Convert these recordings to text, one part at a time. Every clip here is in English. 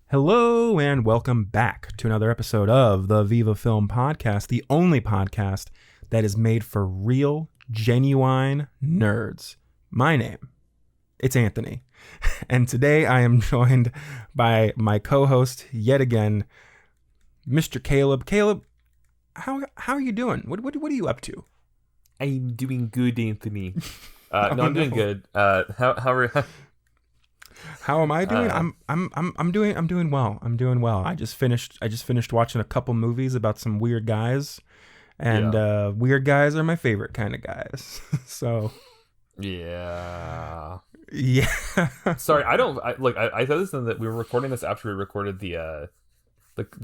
Hello and welcome back to another episode of the Viva Film Podcast, the only podcast that is made for real, genuine nerds. My name, it's Anthony, and today I am joined by my co-host yet again, Mr. Caleb. Caleb, how are you doing? What are you up to? I'm doing good, Anthony. Oh, I'm doing good. How are How am I doing? I'm doing well. I'm doing well. I just finished watching a couple movies about some weird guys, and weird guys are my favorite kind of guys. So yeah. Sorry, I thought this that we were recording this after we recorded the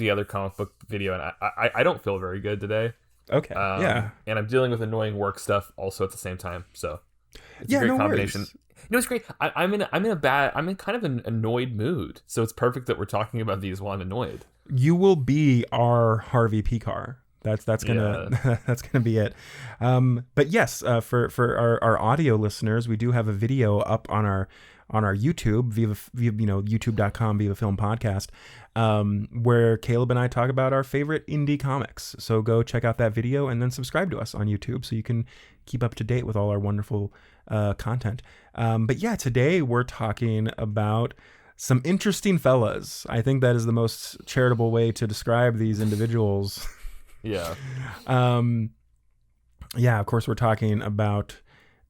other comic book video, and I don't feel very good today. Okay. And I'm dealing with annoying work stuff also at the same time. So it's a great no combination. Worries. No, it's great. I'm in kind of an annoyed mood, so it's perfect that we're talking about these while I'm annoyed. You will be our Harvey Pekar. That's gonna that's gonna be it. But yes, for our audio listeners, we do have a video up on our YouTube, Viva, youtube.com, Viva Film Podcast, where Caleb and I talk about our favorite indie comics. So go check out that video and then subscribe to us on YouTube so you can keep up to date with all our wonderful content. But yeah, today we're talking about some interesting fellas. I think that is the most charitable way to describe these individuals. Yeah. Yeah, of course we're talking about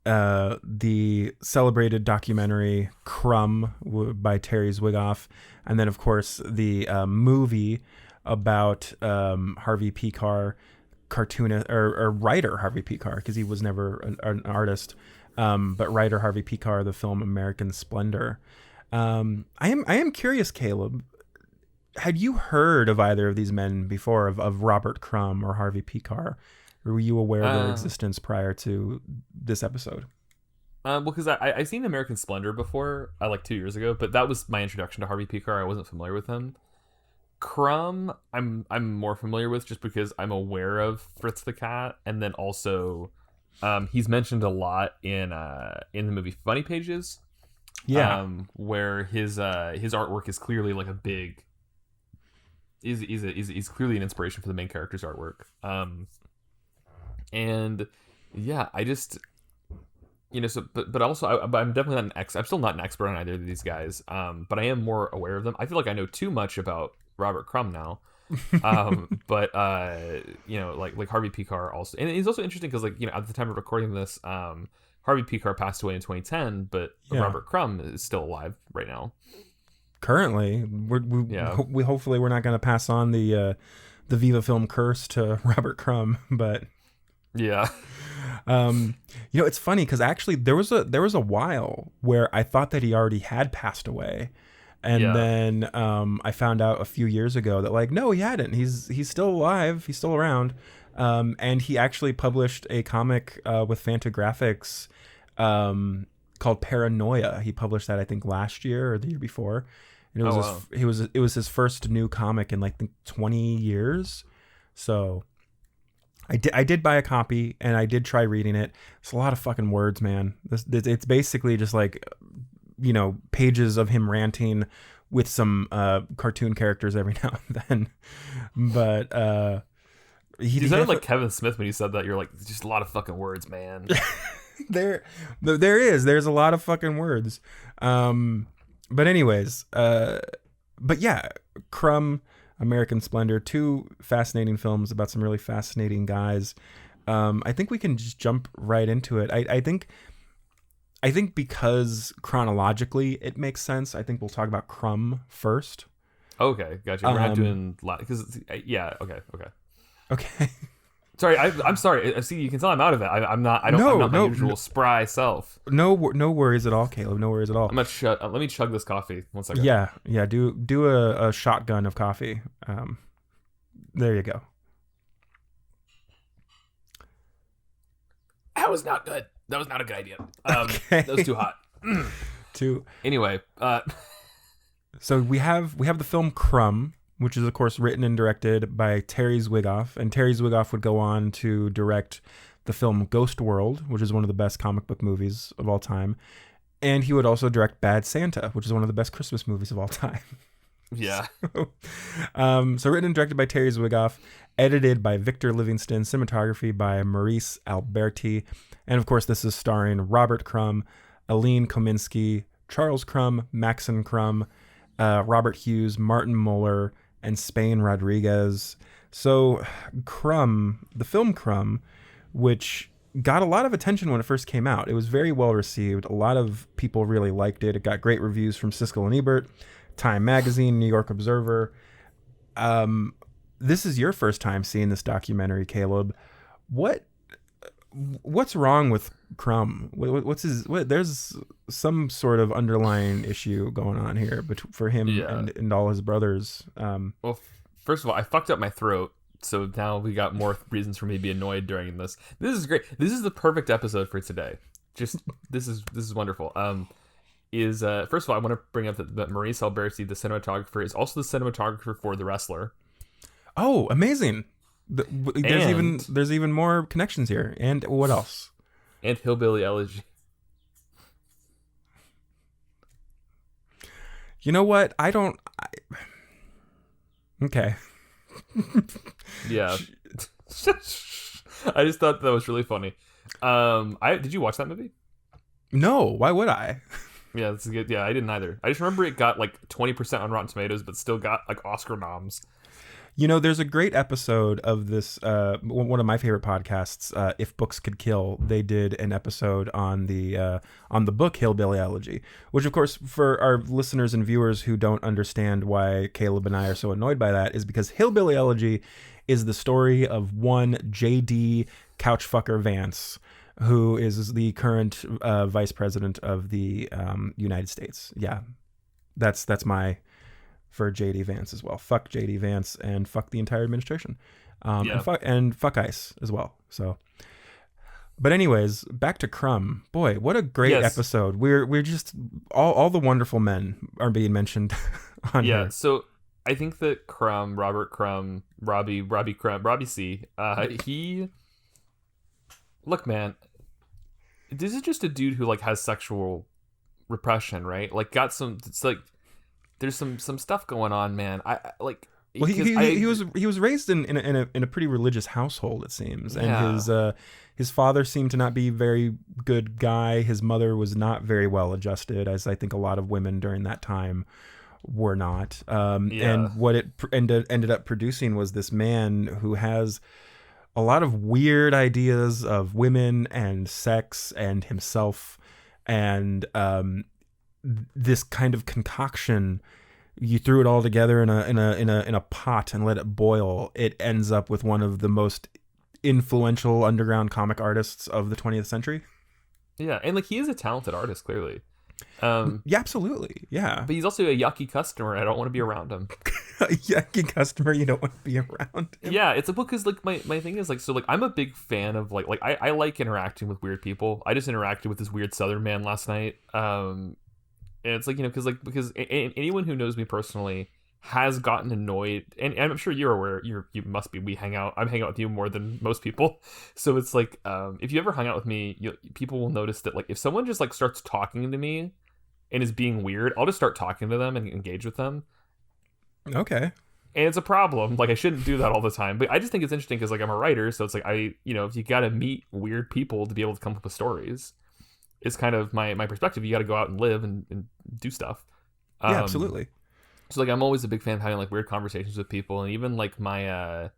the celebrated documentary Crumb by Terry Zwigoff, and then of course the movie about Harvey Pekar, cartoonist or writer Harvey Pekar, because he was never an artist, but writer Harvey Pekar, the film American Splendor. I am curious, Caleb, had you heard of either of these men before, of Robert Crumb or Harvey Pekar? Or were you aware of their existence prior to this episode? Well, because I seen American Splendor before, like 2 years ago, but that was my introduction to Harvey Pekar. I wasn't familiar with him. Crumb, I'm more familiar with just because I'm aware of Fritz the Cat, and then also he's mentioned a lot in the movie Funny Pages. Yeah, where his artwork is clearly like a big. He's clearly an inspiration for the main character's artwork. And yeah, I just, but also I'm definitely not I'm still not an expert on either of these guys. But I am more aware of them. I feel like I know too much about Robert Crumb now. But like Harvey Pekar also, and it's also interesting because at the time of recording this, Harvey Pekar passed away in 2010, but Robert Crumb is still alive right now. Currently, we hopefully we're not going to pass on the Viva Film curse to Robert Crumb, but. Yeah. It's funny because actually there was a while where I thought that he already had passed away. And then I found out a few years ago that no, he hadn't. He's still alive. He's still around. And he actually published a comic with Fantagraphics called Paranoia. He published that I think last year or the year before. And it was his first new comic in 20 years. So I did buy a copy and I did try reading it. It's a lot of fucking words, man. It's basically just pages of him ranting with some cartoon characters every now and then. But he sounded like Kevin Smith when he said that. You're like, it's just a lot of fucking words, man. There's a lot of fucking words. But anyways, but yeah, Crumb, American Splendor, two fascinating films about some really fascinating guys. I think we can just jump right into it. I think because chronologically it makes sense. I think we'll talk about Crumb first. Okay, gotcha. We're not doing because Okay. Sorry, I'm sorry. See, you can tell I'm out of it. I'm not my usual spry self. No worries at all, Caleb. No worries at all. Let me chug this coffee. 1 second. Yeah. Do a shotgun of coffee. There you go. That was not good. That was not a good idea. Okay. That was too hot. Anyway. So we have the film Crumb, which is, of course, written and directed by Terry Zwigoff. And Terry Zwigoff would go on to direct the film Ghost World, which is one of the best comic book movies of all time. And he would also direct Bad Santa, which is one of the best Christmas movies of all time. Yeah. So written and directed by Terry Zwigoff, edited by Victor Livingston, cinematography by Maurice Alberti, and of course this is starring Robert Crumb, Aline Kominsky, Charles Crumb, Maxon Crumb, Robert Hughes, Martin Muller, and Spain Rodriguez. So Crumb, the film Crumb, which got a lot of attention when it first came out. It was very well received. A lot of people really liked it. It got great reviews from Siskel and Ebert, Time Magazine, New York Observer. This is your first time seeing this documentary, Caleb. What's wrong with Crumb? There's some sort of underlying issue going on here for him and all his brothers. Well, first of all, I fucked up my throat, so now we got more reasons for me to be annoyed during this. This is great. This is the perfect episode for today. Just this is wonderful. First of all, I want to bring up that Maurice Alberti, the cinematographer, is also the cinematographer for The Wrestler. Oh, amazing! There's even more connections here. And what else? And Hillbilly Elegy. You know what? Okay. Yeah. I just thought that was really funny. Did you watch that movie? No. Why would I? Yeah, this is good. Yeah, I didn't either. I just remember it got like 20% on Rotten Tomatoes, but still got like Oscar noms. You know, there's a great episode of this, one of my favorite podcasts, If Books Could Kill. They did an episode on the book Hillbilly Elegy, which, of course, for our listeners and viewers who don't understand why Caleb and I are so annoyed by that, is because Hillbilly Elegy is the story of one J.D. Couchfucker Vance, who is the current vice president of the United States. Yeah, that's my... for J.D. Vance as well. Fuck J.D. Vance and fuck the entire administration. And fuck ICE as well. So, but anyways, back to Crumb. Boy, what a great episode. We're just all the wonderful men are being mentioned on here. Yeah, so I think that Crumb, Robert Crumb, Robbie Crumb, Robbie C. Look, man, this is just a dude who like has sexual repression, right? Like it's like there's some stuff going on, man. I like. Well, he was raised in a pretty religious household, it seems, and his father seemed to not be a very good guy. His mother was not very well adjusted, as I think a lot of women during that time were not. And what it ended up producing was this man who has a lot of weird ideas of women and sex and himself, and this kind of concoction. You threw it all together in a pot and let it boil. It ends up with one of the most influential underground comic artists of the 20th century. Yeah, and like he is a talented artist, clearly. Yeah, absolutely. Yeah, but he's also a yucky customer. I don't want to be around him. A yucky customer you don't want to be around him. Yeah, it's a book because like my thing is like, so like I'm a big fan of like I like interacting with weird people. I just interacted with this weird Southern man last night. And it's like, you know, because anyone who knows me personally has gotten annoyed, and I'm sure you're aware. You must be. I'm hanging out with you more than most people, so it's like if you ever hung out with me, people will notice that like if someone just like starts talking to me and is being weird, I'll just start talking to them and engage with them. Okay. And it's a problem. Like I shouldn't do that all the time, but I just think it's interesting because like I'm a writer, so it's like if you got to meet weird people to be able to come up with stories. Is kind of my perspective. You got to go out and live and do stuff. Yeah, absolutely. So like I'm always a big fan of having like weird conversations with people, and even like my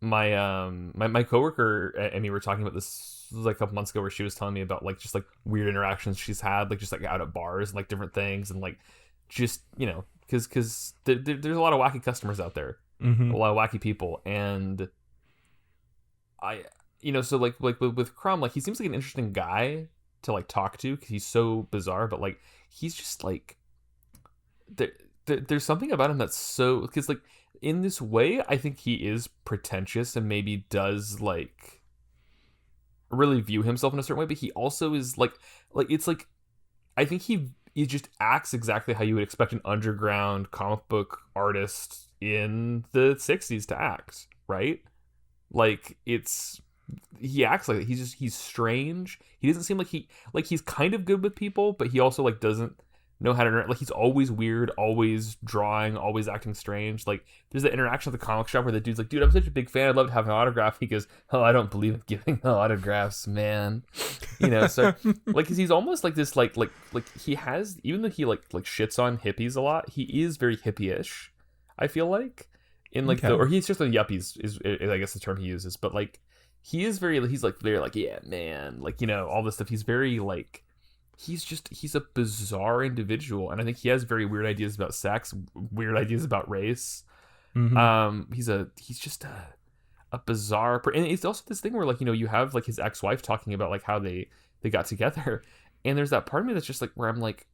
coworker and me were talking about this like a couple months ago, where she was telling me about like just like weird interactions she's had, like just like out at bars and like different things, and like just because there's a lot of wacky customers out there, a lot of wacky people, and so like with Crumb, like he seems like an interesting guy to like talk to because he's so bizarre, but like he's just like there's something about him that's so, because like in this way I think he is pretentious and maybe does like really view himself in a certain way, but he also is like it's like I think he just acts exactly how you would expect an underground comic book artist in the 60s to act, right? Like he acts like he's strange. He doesn't seem like he's kind of good with people, but he also like doesn't know how to like. He's always weird, always drawing, always acting strange. Like there's the interaction at the comic shop where the dude's like, "Dude, I'm such a big fan. I'd love to have an autograph." He goes, "Oh, I don't believe in giving autographs, man." So like he's almost like this like he has, even though he like shits on hippies a lot, he is very hippie-ish, I feel like, in like Okay. or he's just a yuppies is I guess the term he uses, but like he's like very like, yeah man, like all this stuff. He's very like he's a bizarre individual, and I think he has very weird ideas about sex, weird ideas about race. Mm-hmm. He's just a bizarre and it's also this thing where like you have like his ex-wife talking about like how they got together, and there's that part of me that's just like where I'm like,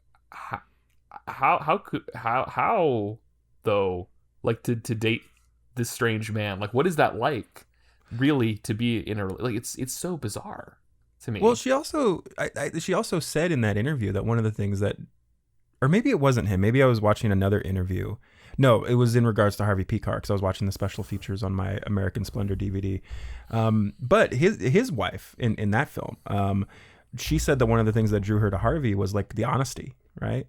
how though, like to date this strange man, like what is that like really to be in a like it's so bizarre to me. Well, she also said in that interview that one of the things that, or maybe it wasn't him. Maybe I was watching another interview. No, it was in regards to Harvey Pekar because I was watching the special features on my American Splendor DVD. But his wife in that film, she said that one of the things that drew her to Harvey was like the honesty, right?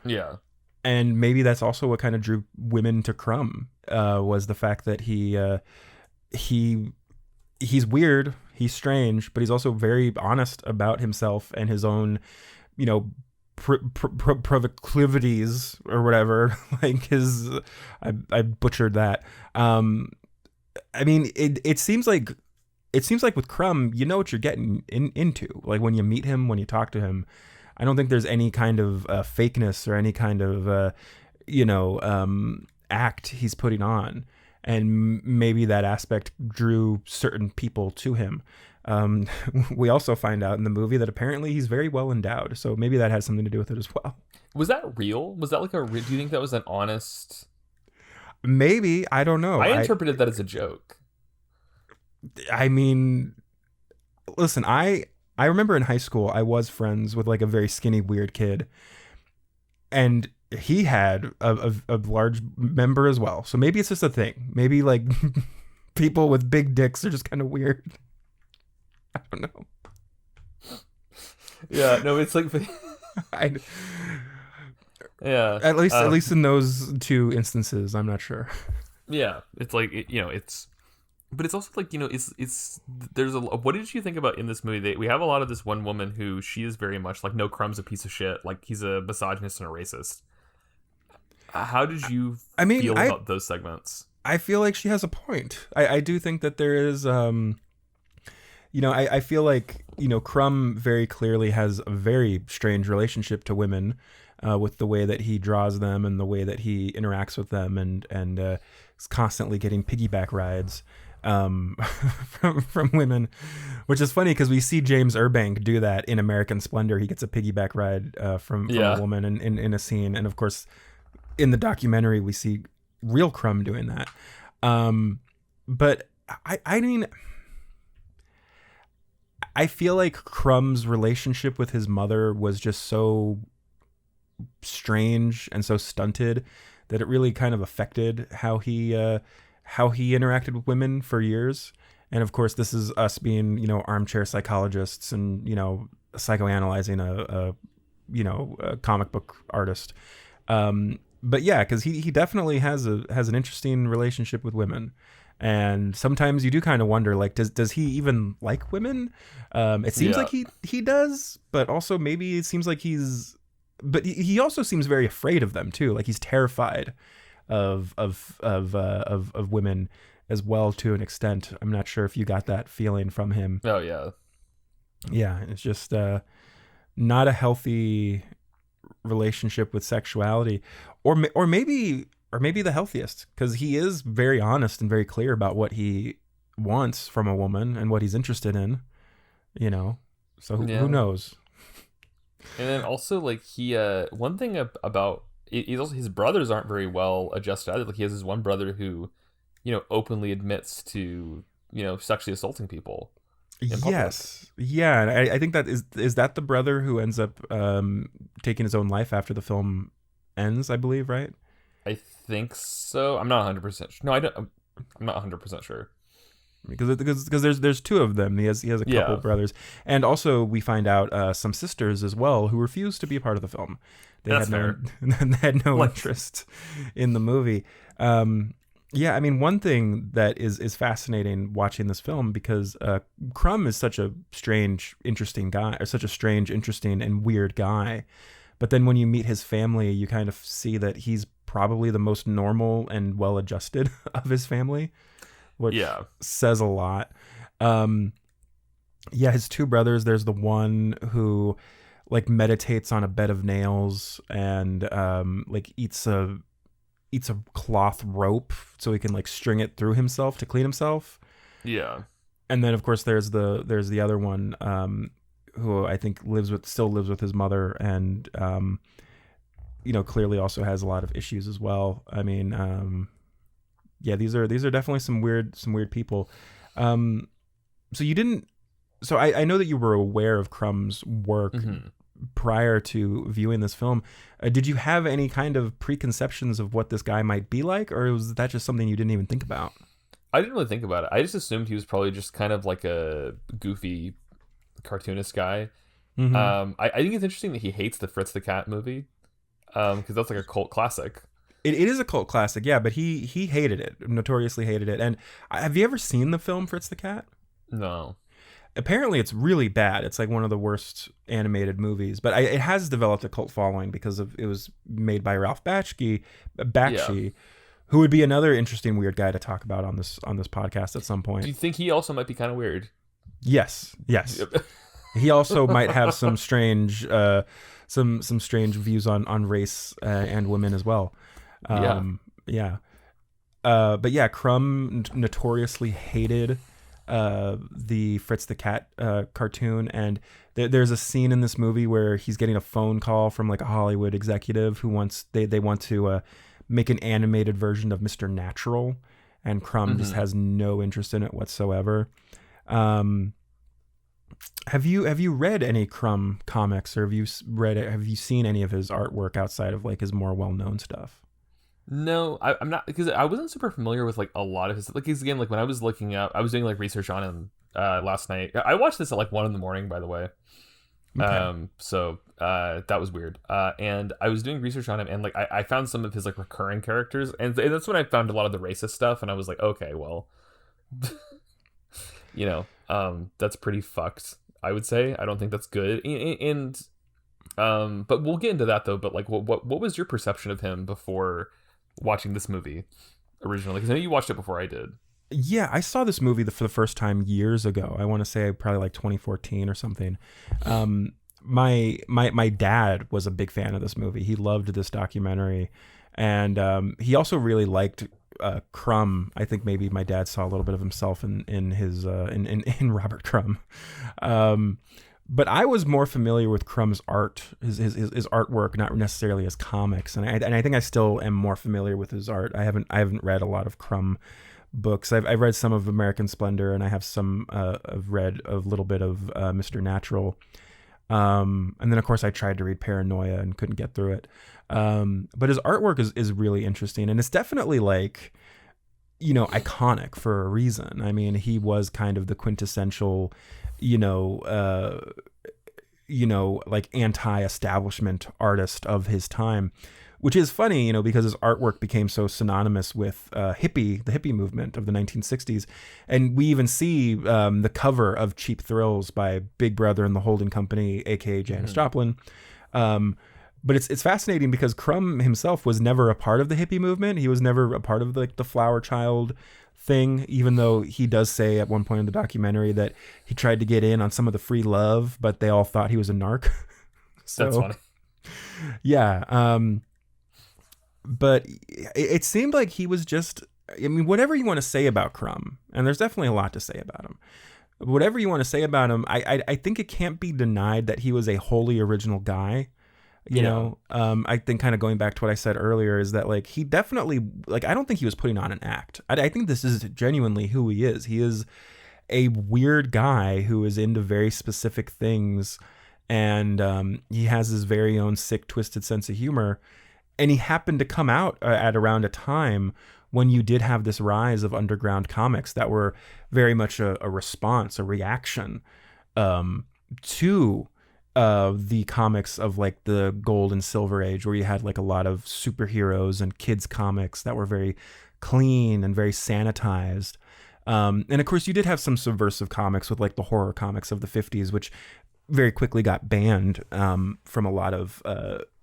Yeah. And maybe that's also what kind of drew women to Crumb, was the fact that he's weird, he's strange, but he's also very honest about himself and his own, proclivities or whatever. Like I butchered that. I mean, it seems like with Crumb, you know what you're getting into. Like when you meet him, when you talk to him, I don't think there's any kind of fakeness or any kind of act he's putting on. And maybe that aspect drew certain people to him. We also find out in the movie that apparently he's very well endowed, so maybe that has something to do with it as well. Was that real? Was that like do you think that was an honest? Maybe, I don't know. I interpreted that as a joke. I mean, listen, I remember in high school I was friends with like a very skinny weird kid, and he had a large member as well. So maybe it's just a thing. Maybe like people with big dicks are just kind of weird. I don't know. Yeah, no, it's like yeah. At least in those two instances, I'm not sure. Yeah, it's like it's, but it's also like it's there's a. What did you think about in this movie? We have a lot of this one woman who she is very much like, no, Crumb's a piece of shit. Like he's a misogynist and a racist. How did you feel about those segments? I feel like she has a point. I do think that there is, I feel like, Crumb very clearly has a very strange relationship to women, with the way that he draws them and the way that he interacts with them, and is constantly getting piggyback rides from women, which is funny because we see James Urbank do that in American Splendor. He gets a piggyback ride from a woman in a scene, and of course, in the documentary, we see real Crumb doing that. But I mean, I feel like Crumb's relationship with his mother was just so strange and so stunted that it really kind of affected how he interacted with women for years. And of course, this is us being, armchair psychologists and, psychoanalyzing a comic book artist. But yeah, because he definitely has an interesting relationship with women, and sometimes you do kind of wonder, like, does he even like women? It seems like he does, but also maybe it seems like he also seems very afraid of them too. Like he's terrified of women as well, to an extent. I'm not sure if you got that feeling from him. Oh yeah, yeah. It's just not a healthy relationship with sexuality, or maybe the healthiest, because he is very honest and very clear about what he wants from a woman and what he's interested in, so who knows. And then also like he one thing about he's also, his brothers aren't very well adjusted either. Like he has this one brother who openly admits to sexually assaulting people. Yes. Yeah. And I think that is that the brother who ends up taking his own life after the film ends, I believe, right? I think so. I'm not 100% sure. No, I don't. I'm not 100% sure. because there's two of them. He has a couple Yeah. brothers, and also we find out some sisters as well who refuse to be a part of the film. They That's had fair. they had no Like, interest in the movie. Yeah, I mean, one thing that is fascinating watching this film, because Crumb is such a strange, interesting guy, or such a strange, interesting, and weird guy. But then when you meet his family, you kind of see that he's probably the most normal and well-adjusted of his family, which yeah. says a lot. Yeah, his two brothers, there's the one who like meditates on a bed of nails and like eats a cloth rope so he can like string it through himself to clean himself. Yeah. And then of course there's the other one who I think still lives with his mother, and clearly also has a lot of issues as well. I mean, yeah, these are definitely some weird people. So you didn't. So I know that you were aware of Crumb's work prior to viewing this film. Did you have any kind of preconceptions of what this guy might be like, or was that just something you didn't even think about? I didn't really think about it. I just assumed he was probably just kind of like a goofy cartoonist guy. Mm-hmm. I think it's interesting that he hates the Fritz the Cat movie, because that's like a cult classic. It is a cult classic, yeah, but he hated it, notoriously hated it. And have you ever seen the film Fritz the Cat? No. Apparently it's really bad. It's like one of the worst animated movies, but it has developed a cult following because it was made by Ralph Bakshi, who would be another interesting weird guy to talk about on this podcast at some point. Do you think he also might be kind of weird? Yes. Yep. He also might have some strange some strange views on race and women as well. Yeah. But yeah, Crumb notoriously hated the Fritz the Cat cartoon, and there's a scene in this movie where he's getting a phone call from like a Hollywood executive who wants they want to make an animated version of Mr. Natural, and Crumb just has no interest in it whatsoever. Have you read any Crumb comics, or have you seen any of his artwork outside of like his more well-known stuff? No, I'm not, because I wasn't super familiar with like a lot of his, like, his game. Like when I was looking up, I was doing like research on him last night. I watched this at like 1 a.m, by the way. Okay. So that was weird. And I was doing research on him, and like I found some of his like recurring characters, and that's when I found a lot of the racist stuff, and I was like, okay, well, that's pretty fucked, I would say. I don't think that's good. And but we'll get into that though. But like, what was your perception of him before watching this movie originally? Because I know you watched it before I did. Yeah, I saw this movie for the first time years ago. I want to say probably like 2014 or something. My dad was a big fan of this movie. He loved this documentary, and he also really liked Crumb. I think maybe my dad saw a little bit of himself in his in Robert Crumb. But I was more familiar with Crumb's art, his artwork, not necessarily his comics, and I think I still am more familiar with his art. I haven't read a lot of Crumb books. I've read some of American Splendor, and I have some I've read a little bit of Mr. Natural, and then of course I tried to read Paranoia and couldn't get through it. But his artwork is really interesting, and it's definitely like, iconic for a reason. I mean, he was kind of the quintessential, like anti-establishment artist of his time, which is funny, because his artwork became so synonymous with the hippie movement of the 1960s. And we even see the cover of Cheap Thrills by Big Brother and the Holding Company, aka Janis Joplin. But it's fascinating because Crumb himself was never a part of the hippie movement. He was never a part of the flower child thing, even though he does say at one point in the documentary that he tried to get in on some of the free love, but they all thought he was a narc. So, that's funny. Yeah. But it seemed like he was just, I mean, whatever you want to say about Crumb, and there's definitely a lot to say about him. Whatever you want to say about him, I think it can't be denied that he was a wholly original guy. I think kind of going back to what I said earlier is that like he definitely, like, I don't think he was putting on an act. I think this is genuinely who he is. He is a weird guy who is into very specific things, and he has his very own sick, twisted sense of humor. And he happened to come out at around a time when you did have this rise of underground comics that were very much a response, a reaction to the comics of like the gold and silver age, where you had like a lot of superheroes and kids comics that were very clean and very sanitized. And of course you did have some subversive comics with like the horror comics of the 50s, which very quickly got banned from a lot of,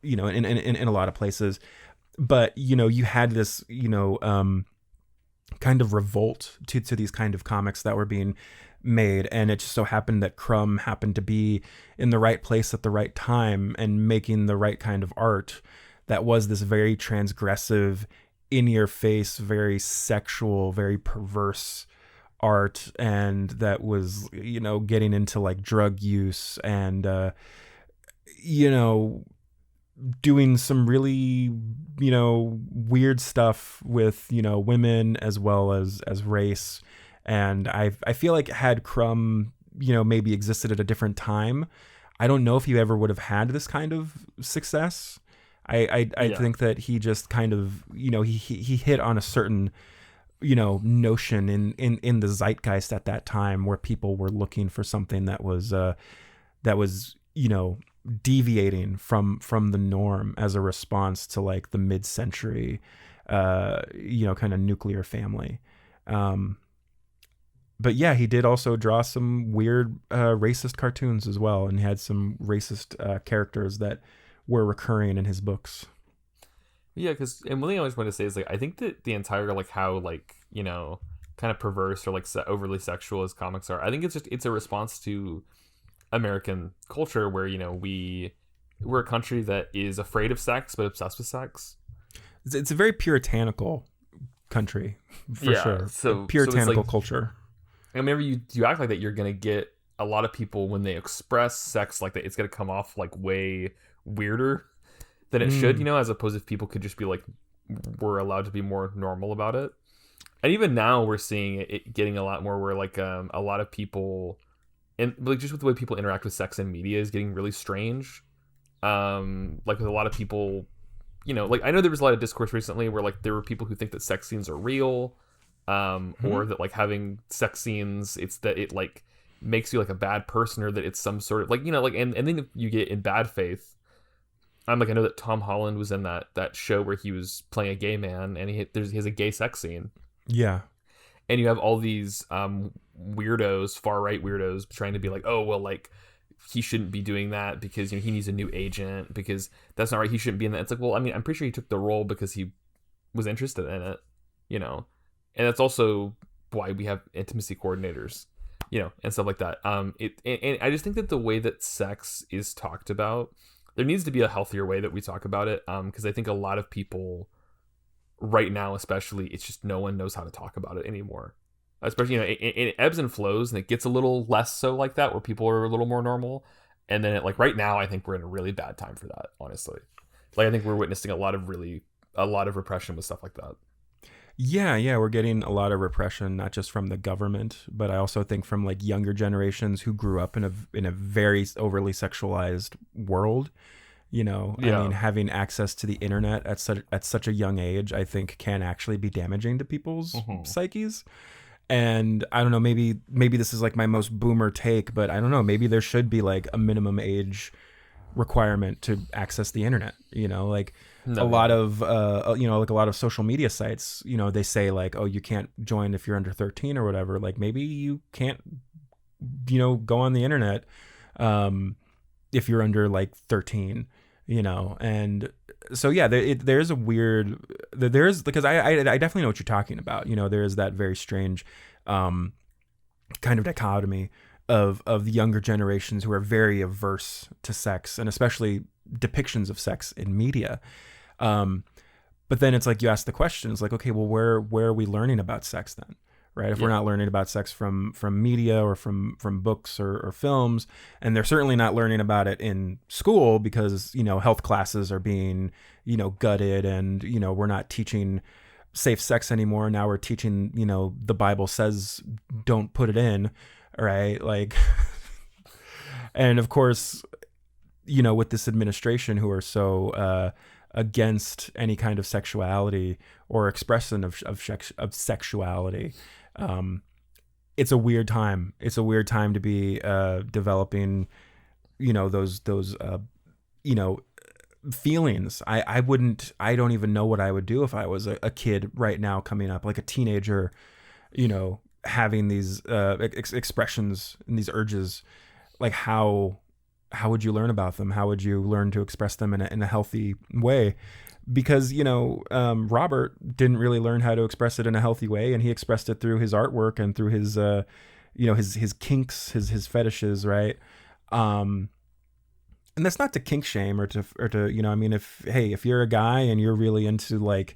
in a lot of places. But, you had this, kind of revolt to these kind of comics that were being made, and it just so happened that Crumb happened to be in the right place at the right time and making the right kind of art that was this very transgressive, in your face, very sexual, very perverse art, and that was getting into like drug use and doing some really weird stuff with women as well as race. And I feel like had Crumb maybe existed at a different time, I don't know if he ever would have had this kind of success. I think that he just kind of he hit on a certain notion in the zeitgeist at that time, where people were looking for something that was deviating from the norm as a response to like the mid-century kind of nuclear family. But yeah, he did also draw some weird racist cartoons as well, and had some racist characters that were recurring in his books. Yeah, and one thing I just want to say is like I think that the entire like how like kind of perverse or like overly sexual as comics are, I think it's a response to American culture where we're a country that is afraid of sex but obsessed with sex. It's a very puritanical country for sure. So puritanical culture. And whenever you act like that, you're gonna get a lot of people when they express sex like that, it's gonna come off like way weirder than it should, as opposed if people could just be like, we're allowed to be more normal about it. And even now we're seeing it getting a lot more where like a lot of people, and like just with the way people interact with sex in media is getting really strange. Like with a lot of people, like I know there was a lot of discourse recently where like there were people who think that sex scenes are real, or that like having sex scenes, it's that it like makes you like a bad person, or that it's some sort of like like and then you get in bad faith. I know that Tom Holland was in that show where he was playing a gay man, and he has a gay sex scene. Yeah. And you have all these weirdos, far right weirdos, trying to be like, oh well, like he shouldn't be doing that because he needs a new agent, because that's not right. He shouldn't be in that. It's like, well, I mean, I'm pretty sure he took the role because he was interested in it, and that's also why we have intimacy coordinators, and stuff like that. And I just think that the way that sex is talked about, there needs to be a healthier way that we talk about it, because I think a lot of people right now, especially, it's just no one knows how to talk about it anymore. Especially, it ebbs and flows, and it gets a little less so like that, where people are a little more normal. And then, like right now, I think we're in a really bad time for that. Honestly, like I think we're witnessing a lot of repression with stuff like that. Yeah, we're getting a lot of repression, not just from the government, but I also think from like younger generations who grew up in a very overly sexualized world. I mean, having access to the internet at such a young age, I think can actually be damaging to people's psyches. And I don't know, maybe this is like my most boomer take, but I don't know, maybe there should be like a minimum age requirement to access the internet. A lot of like a lot of social media sites, they say like, oh, you can't join if you're under 13 or whatever. Like maybe you can't go on the internet if you're under like 13, and so yeah, there's a weird, because I definitely know what you're talking about. There is that very strange kind of dichotomy of the younger generations who are very averse to sex, and especially depictions of sex in media. But then it's like you ask the question, it's like, okay, well, where are we learning about sex then? Right? If we're not learning about sex from media or from books or films, and they're certainly not learning about it in school because, health classes are being, gutted, and, we're not teaching safe sex anymore. Now we're teaching, the Bible says don't put it in, right? Like, and of course, with this administration who are so against any kind of sexuality or expression of sexuality. It's a weird time. It's a weird time to be developing, those feelings. I don't even know what I would do if I was a kid right now coming up, like a teenager, having these expressions and these urges. Like how would you learn about them? How would you learn to express them in a healthy way? Because Robert didn't really learn how to express it in a healthy way, and he expressed it through his artwork and through his his kinks, his fetishes, right? And that's not to kink shame or to if you're a guy and you're really into like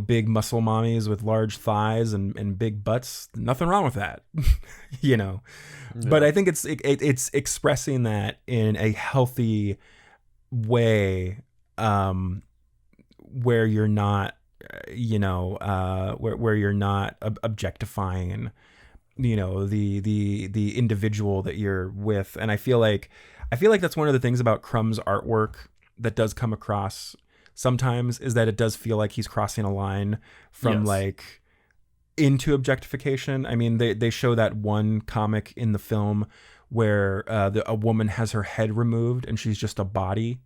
big muscle mommies with large thighs and big butts, nothing wrong with that. Yeah. But I think it's expressing that in a healthy way, where you're not, where you're not objectifying, the individual that you're with. And I feel like that's one of the things about Crumb's artwork that does come across sometimes, is that it does feel like he's crossing a line from like into objectification. I mean, they show that one comic in the film where a woman has her head removed and she's just a body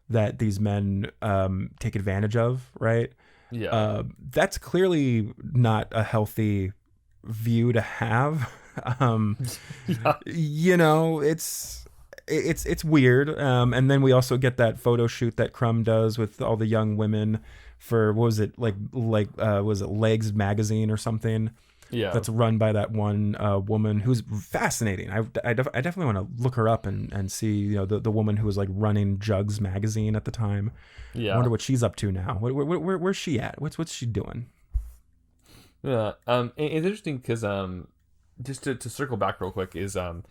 that these men take advantage of, right? Yeah. That's clearly not a healthy view to have. It's weird. And then we also get that photo shoot that Crumb does with all the young women for, what was it, was it Legs magazine or something? Yeah. That's run by that one woman who's fascinating. I definitely want to look her up and see, the woman who was like running Jugs magazine at the time. Yeah. I wonder what she's up to now. Where's she at? What's she doing? Yeah. It's interesting because just to circle back real quick is even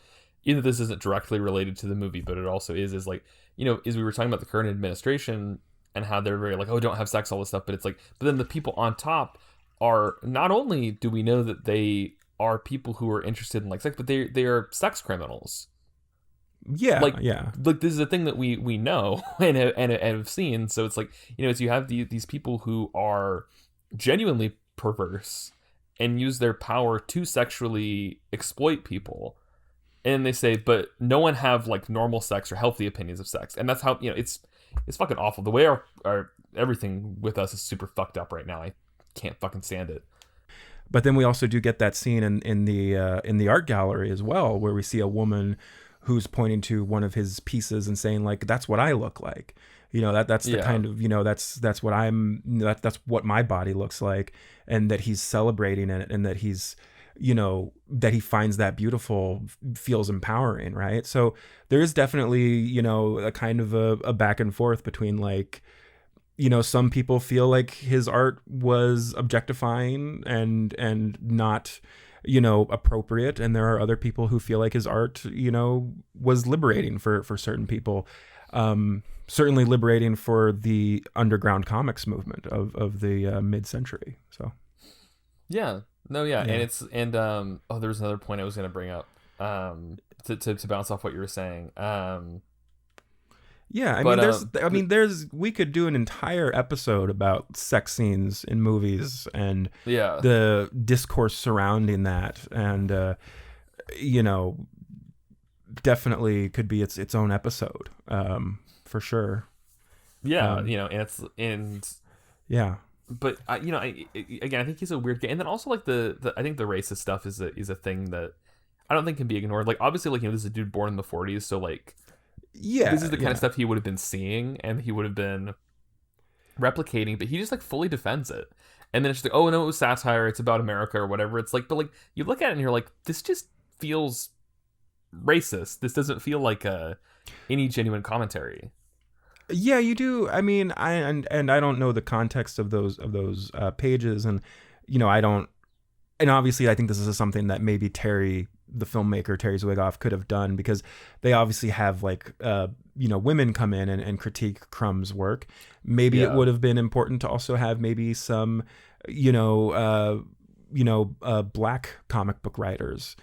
though this isn't directly related to the movie, but it also is like, as we were talking about the current administration and how they're very like, oh, don't have sex, all this stuff, but it's like, but then the people on top are, not only do we know that they are people who are interested in like sex, but they are sex criminals. Yeah, like this is a thing that we know and have seen. So it's like, so you have these people who are genuinely perverse and use their power to sexually exploit people. And they say, but no one have like normal sex or healthy opinions of sex. And that's how, it's fucking awful. The way our everything with us is super fucked up right now. I can't fucking stand it. But then we also do get that scene in the art gallery as well, where we see a woman who's pointing to one of his pieces and saying like, that's what I look like. That's the kind of, that's what that's what my body looks like. And that he's celebrating it, and that he's, that he finds that beautiful, feels empowering, right? So there is definitely, a kind of a back and forth between like, some people feel like his art was objectifying and not, appropriate. And there are other people who feel like his art, was liberating for certain people. Certainly liberating for the underground comics movement of the mid-century. So. Yeah. No, yeah. And there was another point I was going to bring up to bounce off what you were saying. We could do an entire episode about sex scenes in movies and the discourse surrounding that, and definitely could be its own episode, for sure. Yeah, yeah. But again, I think he's a weird guy, and then also like the I think the racist stuff is a thing that I don't think can be ignored. Like obviously, like this is a dude born in the 40s, so like this is the kind of stuff he would have been seeing and he would have been replicating, but he just like fully defends it. And then it's just like, oh no, it was satire, it's about America or whatever. It's like, but like you look at it and you're like, this just feels racist. This doesn't feel like any genuine commentary. Yeah, you do. I mean, I don't know the context of those pages, and I don't. And obviously, I think this is something that maybe Terry, the filmmaker, Terry Zwigoff, could have done, because they obviously have like women come in and critique Crumb's work. Maybe it would have been important to also have maybe some black comic book writers.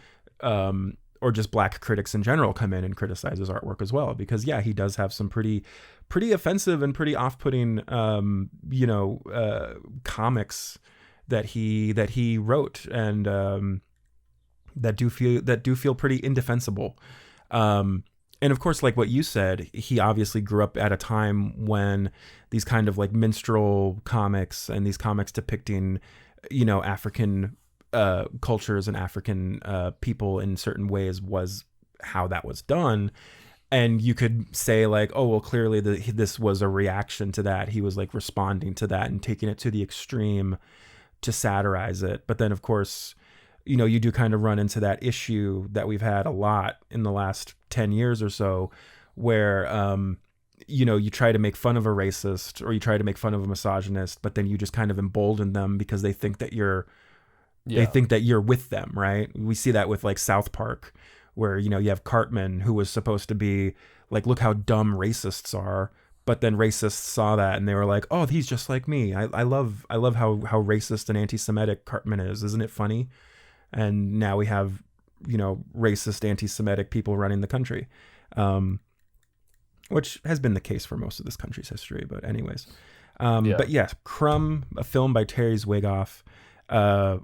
Or just black critics in general come in and criticize his artwork as well, because he does have some pretty pretty offensive and pretty off-putting, comics that he wrote, and that do feel pretty indefensible. And of course, like what you said, he obviously grew up at a time when these kind of like minstrel comics and these comics depicting, African cultures and African people in certain ways was how that was done. And you could say like, oh, well, clearly this was a reaction to that. He was like responding to that and taking it to the extreme to satirize it. But then, of course, you do kind of run into that issue that we've had a lot in the last 10 years or so, where, you try to make fun of a racist or you try to make fun of a misogynist, but then you just kind of embolden them because they think that you're with them, right? We see that with like South Park, where, you have Cartman, who was supposed to be like, look how dumb racists are. But then racists saw that and they were like, oh, he's just like me. I love how racist and anti-Semitic Cartman is. Isn't it funny? And now we have, racist, anti-Semitic people running the country, which has been the case for most of this country's history. But anyways, but yes, Crumb, a film by Terry Zwigoff, a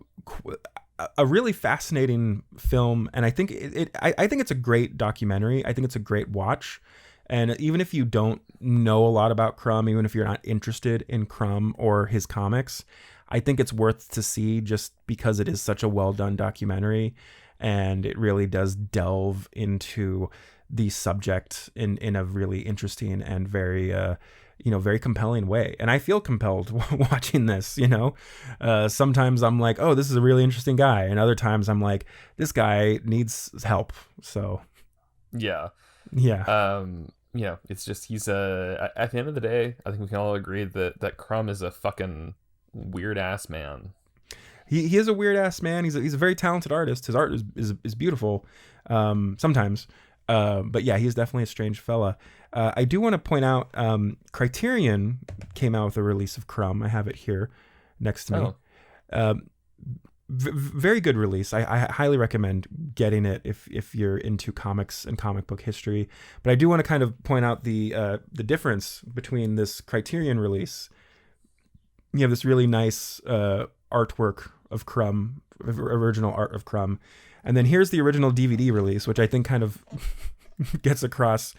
really fascinating film. And I think I think it's a great documentary. I think it's a great watch. And even if you don't know a lot about Crumb, even if you're not interested in Crumb or his comics, I think it's worth to see just because it is such a well done documentary, and it really does delve into the subject in a really interesting and very very compelling way. And I feel compelled watching this. Sometimes I'm like, oh, this is a really interesting guy, and other times I'm like, this guy needs help. So yeah. It's just he's at the end of the day, I think we can all agree that Crumb is a fucking weird ass man. He is a weird ass man. He's a very talented artist. His art is beautiful, sometimes. But yeah, he's definitely a strange fella. I do want to point out, Criterion came out with a release of Crumb. I have it here next to me. Oh. Very good release. I highly recommend getting it if you're into comics and comic book history. But I do want to kind of point out the difference between this Criterion release. You have this really nice artwork of Crumb, original art of Crumb, and then here's the original DVD release, which I think kind of gets across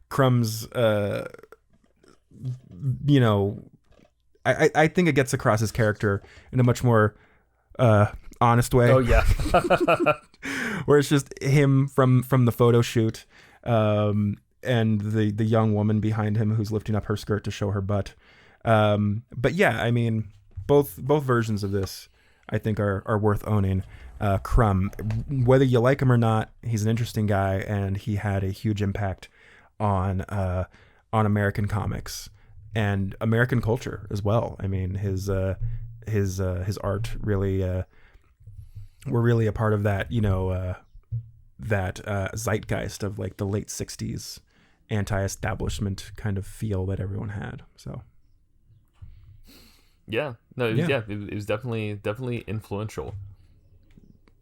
Crumb's. I think it gets across his character in a much more honest way. Oh yeah. Where it's just him from the photo shoot, and the young woman behind him who's lifting up her skirt to show her butt. But yeah, I mean, both versions of this I think are worth owning. Crumb, whether you like him or not, he's an interesting guy, and he had a huge impact on American comics and American culture as well. I mean, his art really were really a part of that, that zeitgeist of like the late 60s anti-establishment kind of feel that everyone had. So it was definitely influential.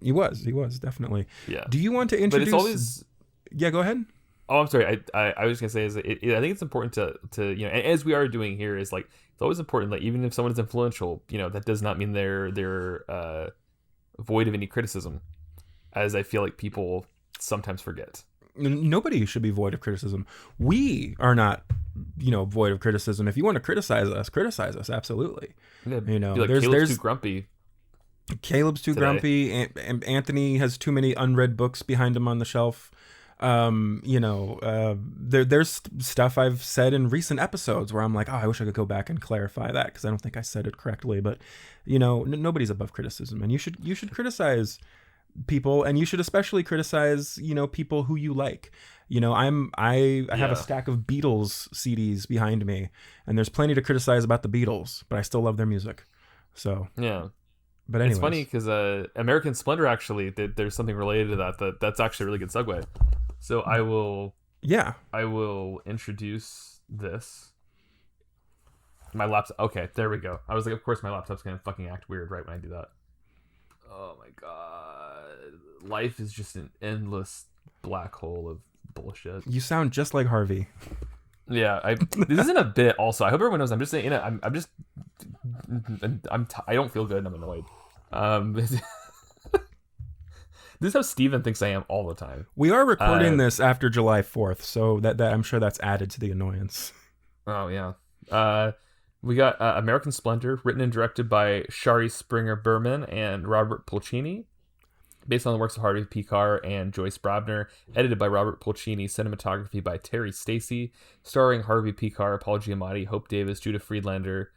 He was definitely. Yeah. Do you want to introduce? But it's always. Yeah, go ahead. Oh, I'm sorry. I was gonna say I think it's important to and as we are doing here, is like it's always important that even if someone is influential, that does not mean they're void of any criticism, as I feel like people sometimes forget. Nobody should be void of criticism. We are not, void of criticism. If you want to criticize us, absolutely. Yeah, Caleb's too grumpy. Caleb's too grumpy. Anthony has too many unread books behind him on the shelf. There's stuff I've said in recent episodes where I'm like, oh, I wish I could go back and clarify that because I don't think I said it correctly. But nobody's above criticism, and you should criticize people, and you should especially criticize people who you like. I have a stack of Beatles CDs behind me, and there's plenty to criticize about the Beatles, but I still love their music. So yeah. But anyways. It's funny because American Splendor, actually, there's something related to that's actually a really good segue. So I will introduce this. My laptop. Okay, there we go. I was like, of course my laptop's gonna fucking act weird right when I do that. Oh my god, life is just an endless black hole of bullshit. You sound just like Harvey. Yeah, this isn't a bit. Also, I hope everyone knows. I'm just saying. I don't feel good. And I'm annoyed. This is how Steven thinks I am all the time. We are recording this after July 4th, so that I'm sure that's added to the annoyance. Oh yeah. We got American Splendor, written and directed by Shari Springer Berman and Robert Pulcini, based on the works of Harvey Pekar and Joyce Brabner, edited by Robert Pulcini, cinematography by Terry Stacy, starring Harvey Pekar, Paul Giamatti, Hope Davis, Judah Friedlander,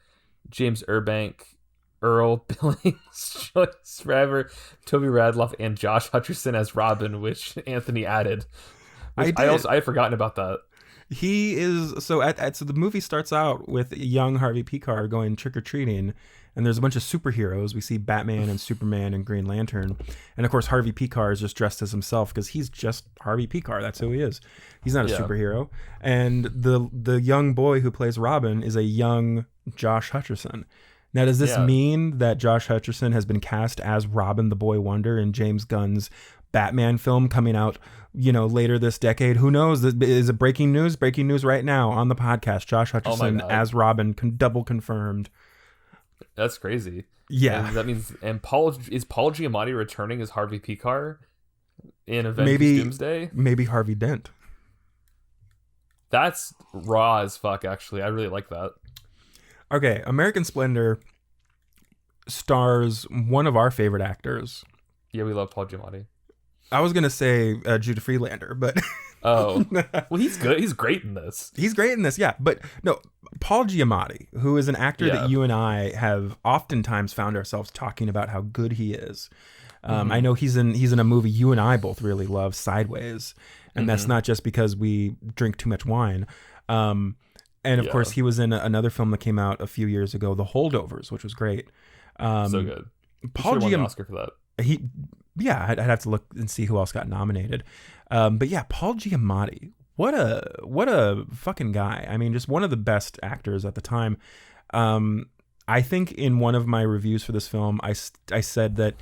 James Urbank, Earl Billings, Joyce Raver, Toby Radloff, and Josh Hutcherson as Robin, which Anthony added. I had forgotten about that. He is so the movie starts out with young Harvey Pekar going trick-or-treating, and there's a bunch of superheroes. We see Batman and Superman and Green Lantern, and of course Harvey Pekar is just dressed as himself because he's just Harvey Pekar. That's who he is. He's not a superhero. And the young boy who plays Robin is a young Josh Hutcherson. Now, does this mean that Josh Hutcherson has been cast as Robin the Boy Wonder in James Gunn's Batman film coming out, later this decade? Who knows? Is it breaking news? Breaking news right now on the podcast. Josh Hutcherson as Robin, double confirmed. That's crazy. Yeah. And that means, Paul Giamatti returning as Harvey Pekar in Avengers Doomsday? Maybe Harvey Dent. That's raw as fuck, actually. I really like that. Okay, American Splendor stars one of our favorite actors. Yeah, we love Paul Giamatti. I was going to say Judah Friedlander, but... Oh. Well, he's good. He's great in this. He's great in this, yeah. But no, Paul Giamatti, who is an actor that you and I have oftentimes found ourselves talking about how good he is. I know he's in a movie you and I both really love, Sideways. And that's not just because we drink too much wine. And of course, he was in another film that came out a few years ago, The Holdovers, which was great. So good. Paul Giamatti won an Oscar for that. I'd have to look and see who else got nominated. But yeah, Paul Giamatti, what a fucking guy. I mean, just one of the best actors at the time. I think in one of my reviews for this film, I said that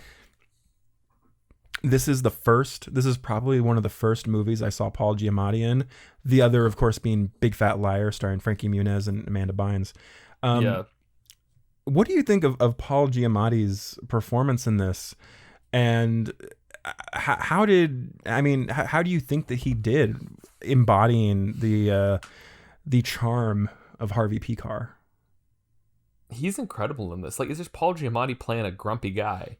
this is probably one of the first movies I saw Paul Giamatti in. The other, of course, being Big Fat Liar, starring Frankie Muniz and Amanda Bynes. What do you think of Paul Giamatti's performance in this? And how do you think that he did embodying the charm of Harvey Pekar? He's incredible in this. Like, it's just Paul Giamatti playing a grumpy guy,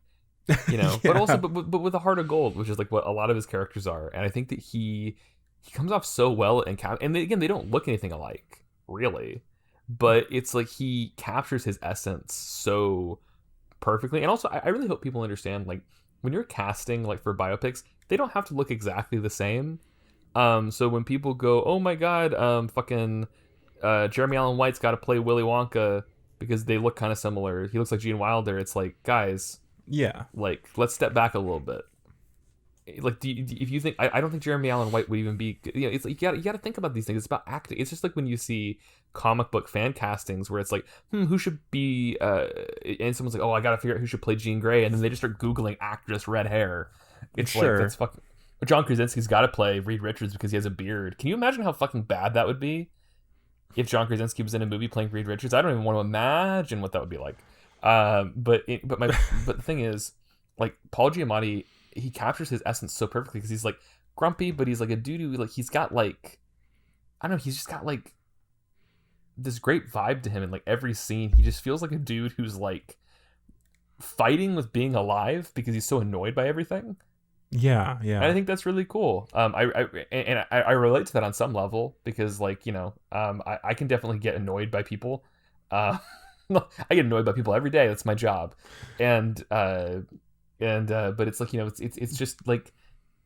but also but with a heart of gold, which is like what a lot of his characters are. And I think that he comes off so well and they don't look anything alike, really. But it's like he captures his essence so perfectly. And also, I really hope people understand, like, when you're casting, like, for biopics, they don't have to look exactly the same. So when people go, oh my god, Jeremy Allen White's got to play Willy Wonka because they look kind of similar. He looks like Gene Wilder. It's like, guys, like, let's step back a little bit. Like, if you think, I don't think Jeremy Allen White would even be, it's like, you gotta think about these things. It's about acting. It's just like when you see comic book fan castings where it's like, who should be, and someone's like, oh, I gotta figure out who should play Jean Grey, and then they just start Googling actress red hair. It's like, that's fucking, John Krasinski's gotta play Reed Richards because he has a beard. Can you imagine how fucking bad that would be if John Krasinski was in a movie playing Reed Richards? I don't even want to imagine what that would be like. But the thing is, like, Paul Giamatti, he captures his essence so perfectly because he's like grumpy, but he's like a dude who, like, he's got, like, I don't know, he's just got, like, this great vibe to him in, like, every scene. He just feels like a dude who's, like, fighting with being alive because he's so annoyed by everything. Yeah. And I think that's really cool. I relate to that on some level because, like, I can definitely get annoyed by people. I get annoyed by people every day. That's my job. But it's like, it's just like,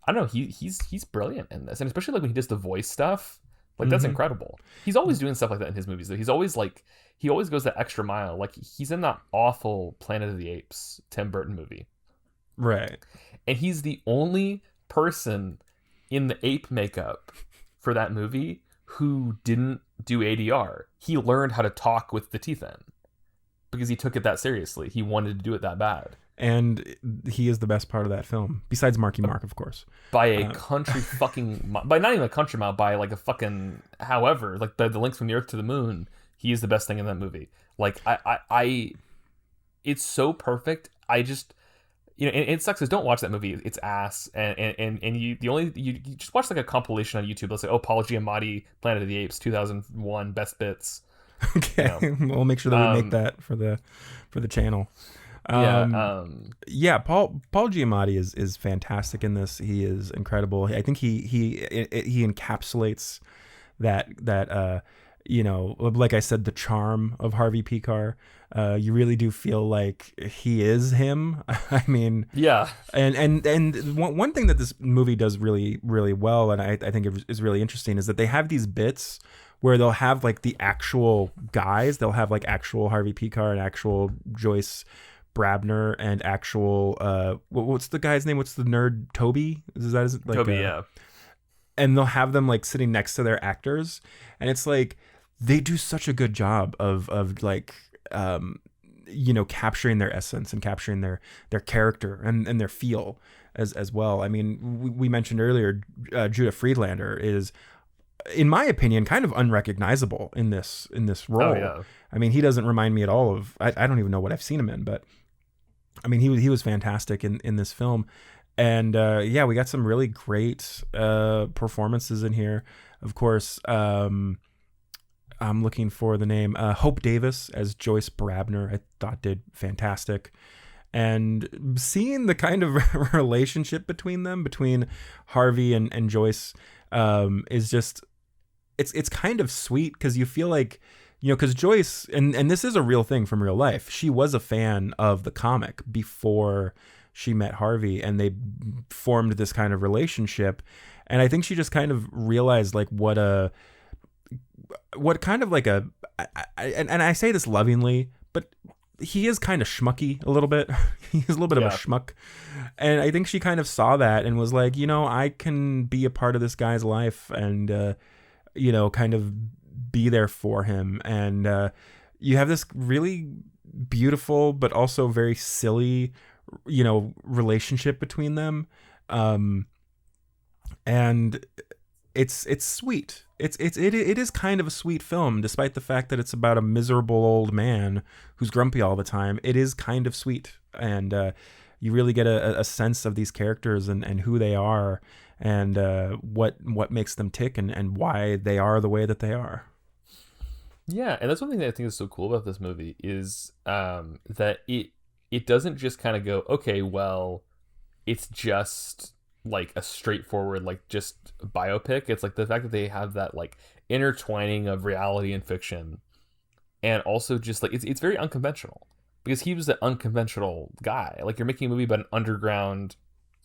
I don't know, he's brilliant in this, and especially like when he does the voice stuff, like, that's incredible. He's always doing stuff like that in his movies though. He's always like, he always goes that extra mile. Like, he's in that awful Planet of the Apes Tim Burton movie, right? And he's the only person in the ape makeup for that movie who didn't do ADR. He learned how to talk with the teeth in because he took it that seriously. He wanted to do it that bad. and he is the best part of that film, besides Marky Mark, of course. By a country fucking by not even a country mile, by like a fucking however, like the links from the Earth to the Moon. He is the best thing in that movie. Like I it's so perfect. I just, you know, and it sucks because don't watch that movie. It's ass, and you just watch like a compilation on YouTube. Let's say, oh, Paul Giamatti, Planet of the Apes, 2001 best bits. Okay, you know? We'll make sure that we make that for the channel. Yeah, Paul Giamatti is fantastic in this. He is incredible. I think he encapsulates that you know, like I said, the charm of Harvey Pekar. You really do feel like he is him. I mean, yeah. And one thing that this movie does really, really well, and I think is really interesting, is that they have these bits where they'll have like the actual guys. They'll have like actual Harvey Pekar and actual Joyce Brabner and actual what's the guy's name? What's the nerd? Toby? Is that like Toby? Yeah. And they'll have them like sitting next to their actors, and it's like they do such a good job of like you know, capturing their essence and capturing their character and their feel as well. I mean, we mentioned earlier Judah Friedlander is, in my opinion, kind of unrecognizable in this role. Oh, yeah. I mean, he doesn't remind me at all of, I don't even know what I've seen him in, but I mean, he was fantastic in this film. And yeah, we got some really great performances in here. Of course, I'm looking for the name. Hope Davis as Joyce Brabner, I thought did fantastic. And seeing the kind of relationship between them, between Harvey and Joyce, is just, it's kind of sweet, because you feel like, you know, because Joyce, and this is a real thing from real life, she was a fan of the comic before she met Harvey, and they formed this kind of relationship. And I think she just kind of realized like what kind of like and I say this lovingly, but he is kind of schmucky a little bit. He's a little bit of a schmuck. And I think she kind of saw that and was like, you know, I can be a part of this guy's life and, you know, kind of be there for him. And you have this really beautiful, but also very silly, you know, relationship between them. And it's sweet. It is kind of a sweet film, despite the fact that it's about a miserable old man who's grumpy all the time. It is kind of sweet, and you really get a sense of these characters and who they are, and what makes them tick, and why they are the way that they are. Yeah, and that's one thing that I think is so cool about this movie is that it doesn't just kind of go, okay, well, it's just like a straightforward, like, just biopic. It's like the fact that they have that like intertwining of reality and fiction, and also just like it's very unconventional, because he was an unconventional guy. Like, you're making a movie about an underground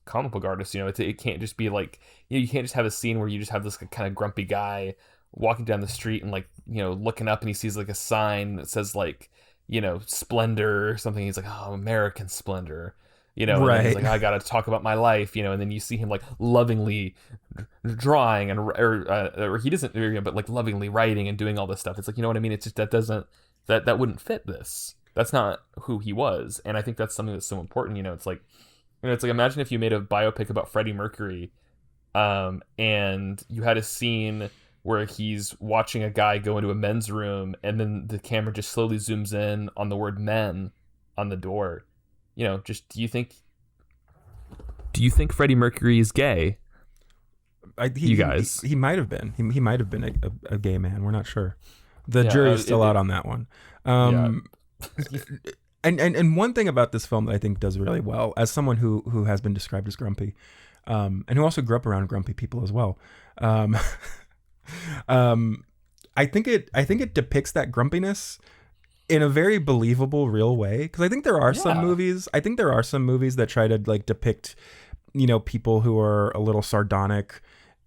comic book artist, you know. It can't just be like, you know, you can't just have a scene where you just have this kind of grumpy guy walking down the street and, like, you know, looking up and he sees like a sign that says like, you know, Splendor or something. He's like, oh, American Splendor. You know, and right. then he's like, I gotta talk about my life, you know, and then you see him like lovingly drawing or he doesn't, but like lovingly writing and doing all this stuff. It's like, you know what I mean? It's just that wouldn't fit this. That's not who he was, and I think that's something that's so important. You know, it's like imagine if you made a biopic about Freddie Mercury, and you had a scene where he's watching a guy go into a men's room, and then the camera just slowly zooms in on the word "men" on the door. You know, just do you think Freddie Mercury is gay? You guys, he might have been. He might have been a gay man. We're not sure. The jury is still out on that one. And one thing about this film that I think does really well, as someone who has been described as grumpy, and who also grew up around grumpy people as well, I think it depicts that grumpiness in a very believable, real way. Because I think there are some movies. I think there are some movies that try to like depict, you know, people who are a little sardonic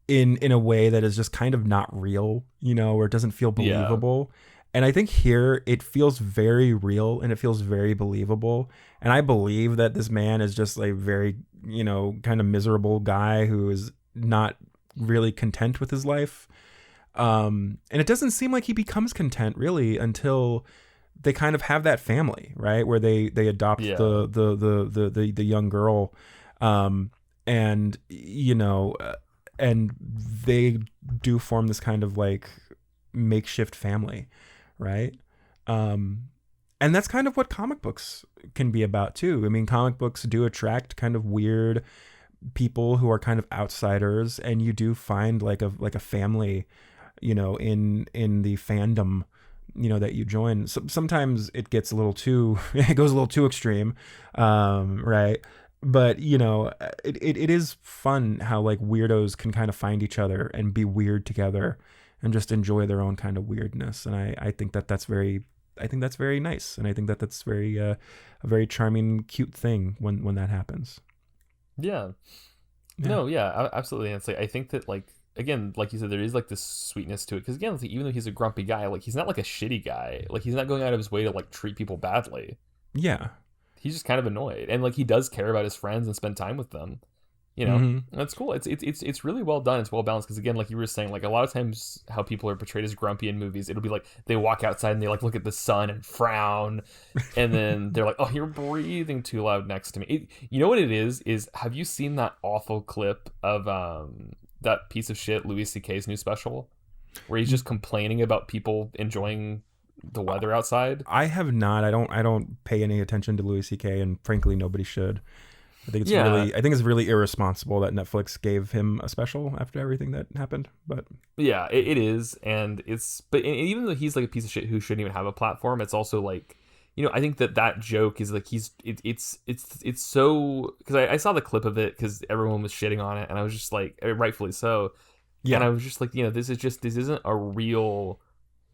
in a way that is just kind of not real, you know, or it doesn't feel believable. And I think here it feels very real and it feels very believable. And I believe that this man is just a very, you know, kind of miserable guy who is not really content with his life. And it doesn't seem like he becomes content really until they kind of have that family, right, where they adopt Yeah. the young girl, and and they do form this kind of like makeshift family, right? And that's kind of what comic books can be about too. I mean, comic books do attract kind of weird people who are kind of outsiders, and you do find like a family, in the fandom, that you join. So sometimes it gets a little too it goes a little too extreme, right? But it is fun how like weirdos can kind of find each other and be weird together and just enjoy their own kind of weirdness. And I think that's very nice, and I think that's very a very charming, cute thing when that happens. Yeah. Yeah. No, yeah, absolutely. And it's like I think that like again, like you said, there is like this sweetness to it because again, like, even though he's a grumpy guy, like he's not like a shitty guy. Like he's not going out of his way to like treat people badly. Yeah. He's just kind of annoyed, and like he does care about his friends and spend time with them. Mm-hmm. That's cool. It's really well done. It's well balanced because again, like you were saying, like a lot of times how people are portrayed as grumpy in movies, it'll be like they walk outside and they like look at the sun and frown, and then they're like, "Oh, you're breathing too loud next to me." You know what it is? Is have you seen that awful clip of that piece of shit Louis C.K.'s new special, where he's just complaining about people enjoying the weather outside? I have not. I don't pay any attention to Louis C.K., and frankly, nobody should. I think it's really irresponsible that Netflix gave him a special after everything that happened. But yeah, it is, and even though he's like a piece of shit who shouldn't even have a platform, it's also like, I think that joke is like it's so because I saw the clip of it because everyone was shitting on it, and I was just like, rightfully so, and I was just like, this isn't a real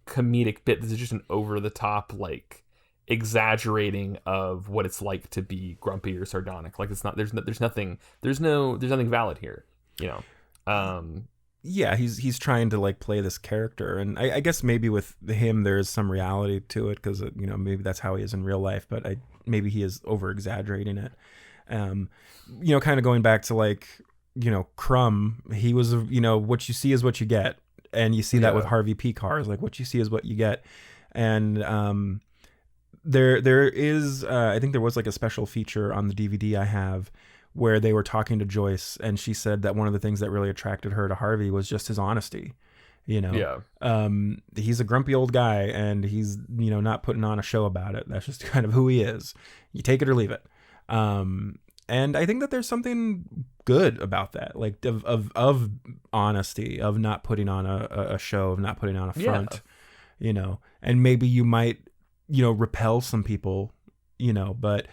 comedic bit. This is just an over the top like exaggerating of what it's like to be grumpy or sardonic. Like it's not there's nothing valid here, yeah, he's trying to like play this character, and I guess maybe with him there is some reality to it because maybe that's how he is in real life, but maybe he is over exaggerating it. Kind of going back to like Crumb, he was what you see is what you get, and you see that with Harvey Pekar, is like what you see is what you get. And there is I think there was like a special feature on the DVD I have where they were talking to Joyce, and she said that one of the things that really attracted her to Harvey was just his honesty. He's a grumpy old guy, and he's not putting on a show about it. That's just kind of who he is. You take it or leave it. And I think that there's something good about that, like of honesty, of not putting on a show, of not putting on a front. And maybe you might repel some people, but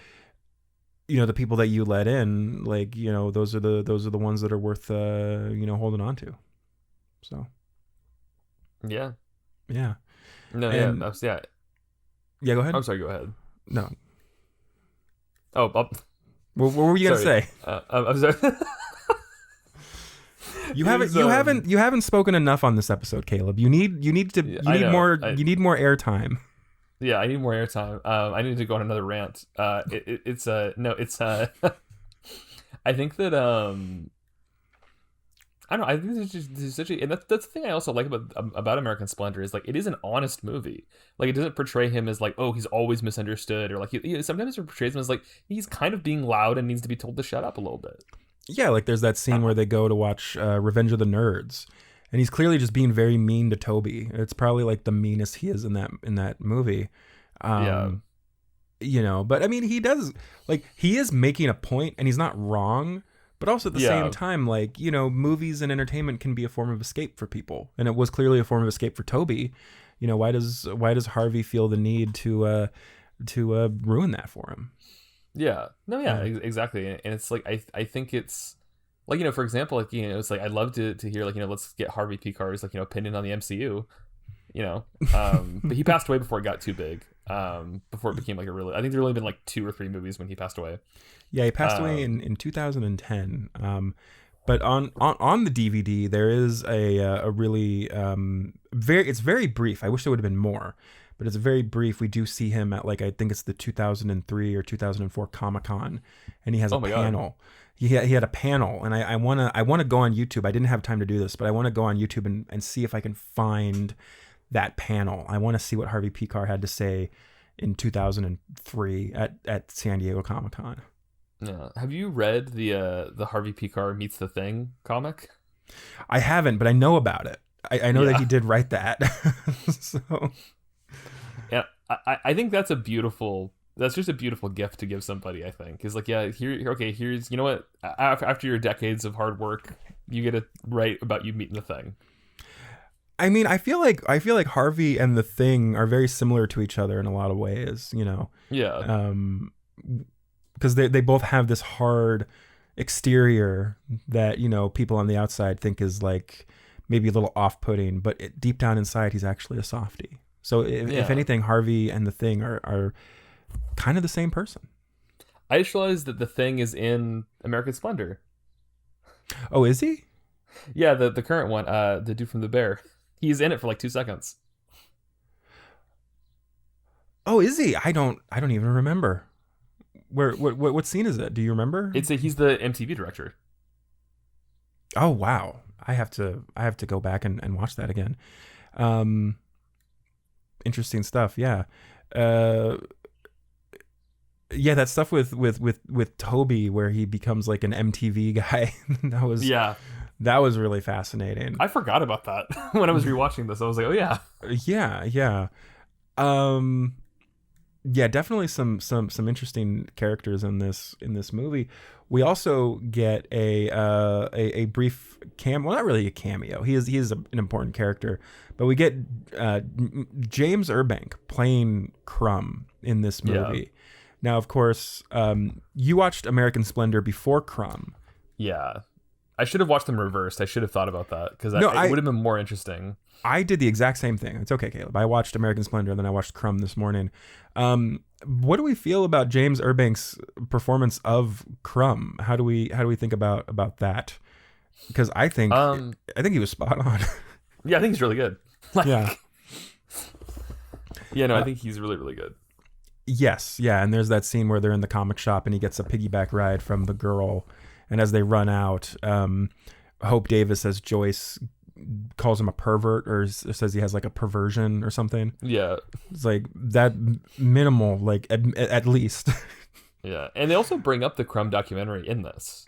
the people that you let in, like those are the ones that are worth holding on to. So yeah no and, yeah go ahead. I'm sorry, go ahead. No. What were you gonna say? I'm sorry. You haven't spoken enough on this episode, Caleb. You need more airtime. Yeah, I need more airtime. I need to go on another rant. I think that I don't know. I think there's such a, and that's the thing I also like about American Splendor is like it is an honest movie. Like it doesn't portray him as like, oh, he's always misunderstood, or like sometimes it portrays him as like he's kind of being loud and needs to be told to shut up a little bit. Yeah, like there's that scene where they go to watch Revenge of the Nerds, and he's clearly just being very mean to Toby. It's probably like the meanest he is in that movie. But I mean, he is making a point, and he's not wrong. But also at the same time, like, movies and entertainment can be a form of escape for people, and it was clearly a form of escape for Toby. Why does Harvey feel the need to ruin that for him? Yeah. No, yeah, exactly. And it's like I think it's like, for example, like, it's like I'd love to hear like, let's get Harvey Pekar's like, opinion on the MCU, but he passed away before it got too big. Before it became like I think there only been like 2 or 3 movies when he passed away. Yeah, he passed away in 2010. But on the DVD there is a really it's very brief. I wish there would have been more, but it's very brief. We do see him at like I think it's the 2003 or 2004 Comic-Con, and he has a panel. He had a panel, and I wanna go on YouTube. I didn't have time to do this, but I want to go on YouTube and see if I can find that panel. I want to see what Harvey Pekar had to say, in 2003 at San Diego Comic-Con. Yeah. Have you read the Harvey Pekar Meets the Thing comic? I haven't, but I know about it. I know that Yeah. he did write that. So Yeah. I think that's that's just a beautiful gift to give somebody, I think. Is like, yeah, here's, you know what? After your decades of hard work, you get to write about you meeting the Thing. I mean, I feel like Harvey and the Thing are very similar to each other in a lot of ways, you know. Yeah. Because they both have this hard exterior that, you know, people on the outside think is like maybe a little off-putting, but deep down inside, he's actually a softie. So if anything, Harvey and the Thing are kind of the same person. I just realized that the Thing is in American Splendor. Oh, is he? Yeah, the current one, the dude from The Bear. He's in it for like 2 seconds. Oh, is he? I don't even remember. What scene is it? Do you remember? He's the MTV director. Oh wow. I have to go back and watch that again. Interesting stuff. Yeah. Yeah, that stuff with Toby where he becomes like an MTV guy. That was really fascinating. I forgot about that when I was rewatching this. I was like, oh yeah. Yeah. Yeah, definitely some interesting characters in this movie. We also get a brief well, not really a cameo. He is an important character, but we get James Urbank playing Crumb in this movie. Yeah. Now, of course, you watched American Splendor before Crumb. Yeah. I should have watched them reversed. I should have thought about that because it would have been more interesting. I did the exact same thing. It's okay, Caleb. I watched American Splendor, and then I watched Crumb this morning. What do we feel about James Urbank's performance of Crumb? How do we think about that? Because I think he was spot on. Yeah, I think he's really good. Yeah. Yeah, no, I think he's really, really good. Yes, yeah, and there's that scene where they're in the comic shop and he gets a piggyback ride from the girl, and as they run out, Hope Davis as Joyce calls him a pervert or says he has like a perversion or something. Yeah, it's like that minimal, like at least. Yeah, and they also bring up the Crumb documentary in this.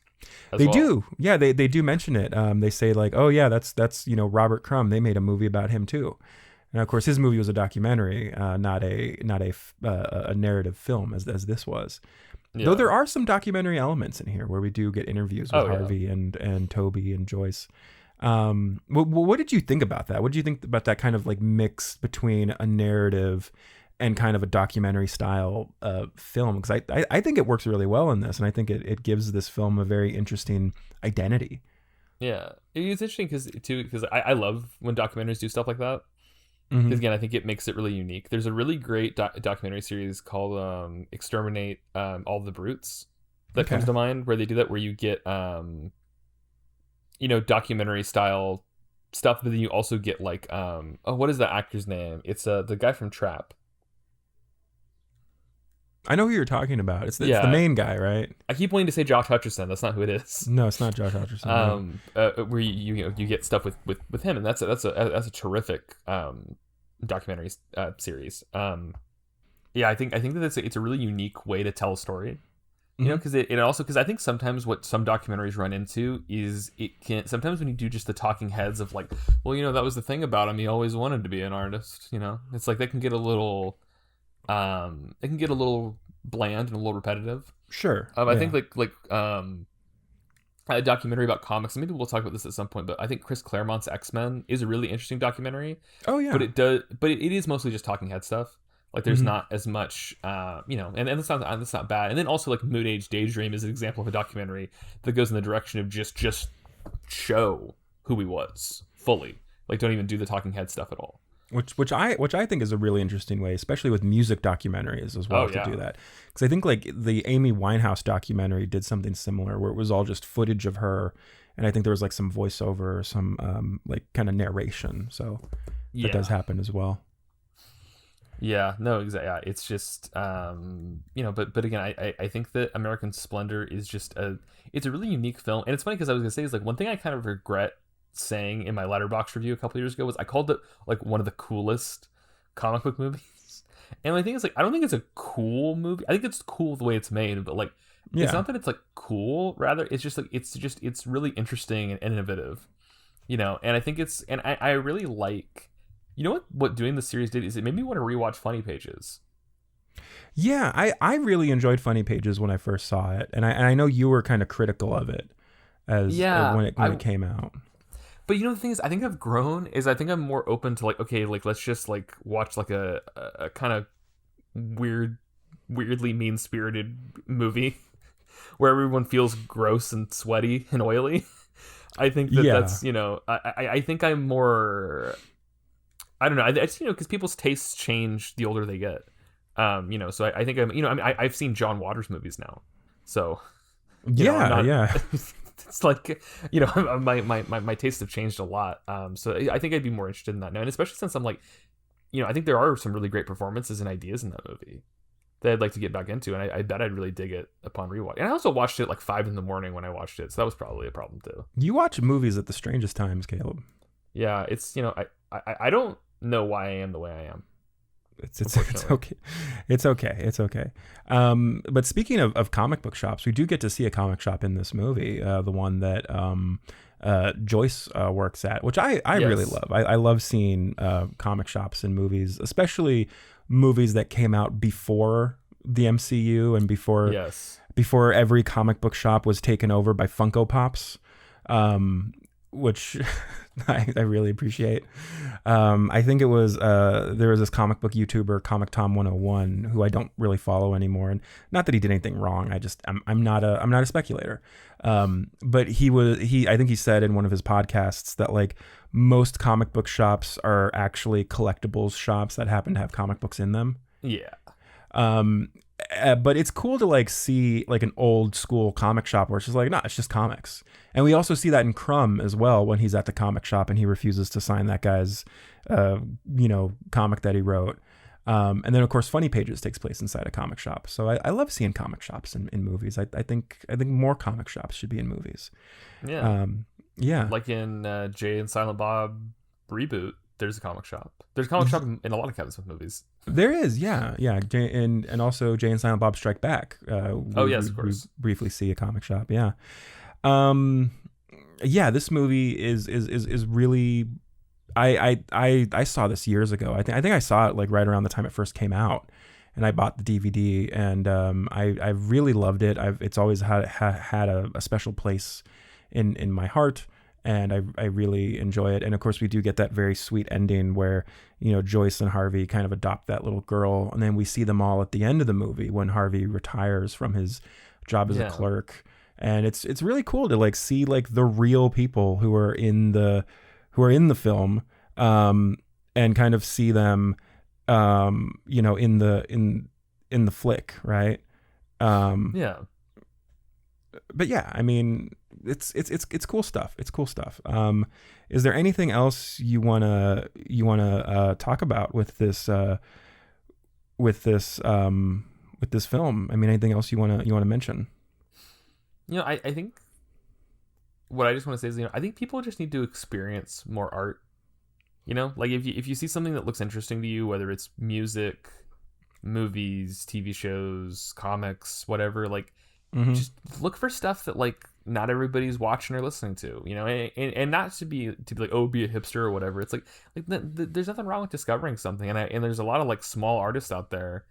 They do, yeah. They do mention it. They say like, oh yeah, that's you know Robert Crumb. They made a movie about him too. And of course, his movie was a documentary, not a narrative film as this was. Yeah. Though there are some documentary elements in here where we do get interviews with Harvey and Toby and Joyce. What did you think about that? What did you think about that kind of like mix between a narrative and kind of a documentary style film? Because I think it works really well in this, and I think it gives this film a very interesting identity. Yeah, it's interesting because I love when documentaries do stuff like that. Because again, I think it makes it really unique. There's a really great documentary series called Exterminate All the Brutes that comes to mind, where they do that, where you get documentary style stuff, but then you also get like what is the actor's name? It's the guy from Trap. I know who you're talking about. It's the main guy, right? I keep wanting to say Josh Hutcherson. That's not who it is. No, it's not Josh Hutcherson. Where you get stuff with him, and that's a terrific documentary series. Yeah, I think that it's a really unique way to tell a story. You know, because it also, because I think sometimes what some documentaries run into is sometimes when you do just the talking heads of like, well, you know, that was the thing about him. He always wanted to be an artist. You know, it's like they can get a little. It can get a little bland and a little repetitive. Sure. I think like a documentary about comics. Maybe we'll talk about this at some point. But I think Chris Claremont's X-Men is a really interesting documentary. Oh yeah. But it is mostly just talking head stuff. Like there's not as much, and that's not bad. And then also like Mood Age Daydream is an example of a documentary that goes in the direction of just show who he was fully. Like don't even do the talking head stuff at all. Which I think is a really interesting way, especially with music documentaries as well, to do that. Because I think like the Amy Winehouse documentary did something similar, where it was all just footage of her, and I think there was like some voiceover or some like kind of narration. So that does happen as well. Yeah, no, exactly. Yeah, it's just but again, I think that American Splendor is just it's a really unique film, and it's funny because I was gonna say is like one thing I kind of regret saying in my Letterboxd review a couple years ago was I called it like one of the coolest comic book movies, And my thing is like, I don't think it's a cool movie. I think it's cool the way it's made, but like, it's Yeah. not that it's like cool. Rather, it's just like it's really interesting and innovative, you know. And I think I really like, you know what doing the series did is it made me want to rewatch Funny Pages. Yeah, I really enjoyed Funny Pages when I first saw it, and I know you were kind of critical of it as Yeah, when it came out. but you know the thing is, I think I've grown. Is I think I'm more open to like, okay, like let's just like watch like a kind of weirdly mean spirited movie where everyone feels gross and sweaty and oily. I think Yeah, that's, you know, I think I'm more, I don't know, it's, you know, because people's tastes change the older they get. You know, so I think I'm, you know, I mean, I've seen John Waters movies now, so you know, I'm yeah, not. yeah, It's like, you know, my tastes have changed a lot. So I think I'd be more interested in that now, and especially since I'm like, you know, I think there are some really great performances and ideas in that movie that I'd like to get back into, and I bet I'd really dig it upon rewatch. And I also watched it like 5 a.m. when I watched it, so that was probably a problem too. you watch movies at the strangest times, Caleb. Yeah, it's, you know, I don't know why I am the way I am. It's okay. It's okay. It's okay. But speaking of comic book shops, we do get to see a comic shop in this movie, the one that Joyce works at, which I really Yes. love. I love seeing comic shops in movies, especially movies that came out before the MCU and Yes. before every comic book shop was taken over by Funko Pops, which I really appreciate. I think it was there was this comic book YouTuber, Comic Tom 101, who I don't really follow anymore, and not that he did anything wrong. I'm not a speculator. But I think he said in one of his podcasts that like most comic book shops are actually collectibles shops that happen to have comic books in them. Yeah. Um, but it's cool to like see like an old school comic shop where it's just like, no, it's just comics. And we also see that in Crumb as well when he's at the comic shop and he refuses to sign that guy's, comic that he wrote. And then of course, Funny Pages takes place inside a comic shop. So I love seeing comic shops in movies. I think more comic shops should be in movies. Yeah. Yeah. Like in Jay and Silent Bob reboot, there's a comic shop. There's a comic shop in a lot of Kevin Smith movies. There is, yeah. And also Jay and Silent Bob Strike Back. Oh yes, of course. We briefly see a comic shop, yeah. Yeah, this movie is really. I saw this years ago. I think I saw it like right around the time it first came out, and I bought the DVD, and I really loved it. It's always had a special place in my heart, and I really enjoy it. And of course, we do get that very sweet ending where, you know, Joyce and Harvey kind of adopt that little girl, and then we see them all at the end of the movie when Harvey retires from his job as a clerk. And it's really cool to like see like the real people who are in the film, and kind of see them, in the flick, right? Yeah. But yeah, I mean, it's cool stuff. It's cool stuff. Is there anything else you wanna talk about with this film? I mean, anything else you wanna mention? You know, I think what I just want to say is, you know, I think people just need to experience more art. You know, like if you see something that looks interesting to you, whether it's music, movies, TV shows, comics, whatever, like just look for stuff that like not everybody's watching or listening to, you know, and not to be like, oh, be a hipster or whatever. It's like there's nothing wrong with discovering something, and there's a lot of like small artists out there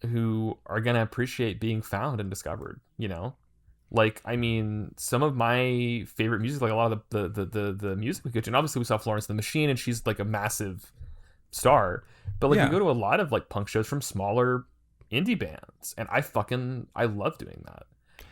who are gonna appreciate being found and discovered, you know. Like, I mean, some of my favorite music, like a lot of the music we could, and obviously we saw Florence and the Machine, and she's like a massive star. But like, Yeah. you go to a lot of like punk shows from smaller indie bands, and I love doing that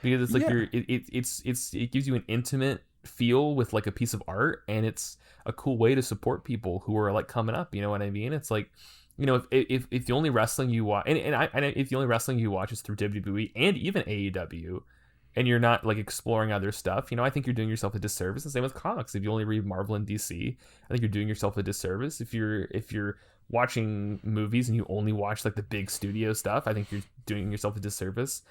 because it's like Yeah. it gives you an intimate feel with like a piece of art, and it's a cool way to support people who are like coming up. You know what I mean? It's like, you know, if the only wrestling you watch, and if the only wrestling you watch is through WWE and even AEW, and you're not like exploring other stuff, you know, I think you're doing yourself a disservice. The same with comics. If you only read Marvel and DC, I think you're doing yourself a disservice. If you're watching movies and you only watch like the big studio stuff, I think you're doing yourself a disservice.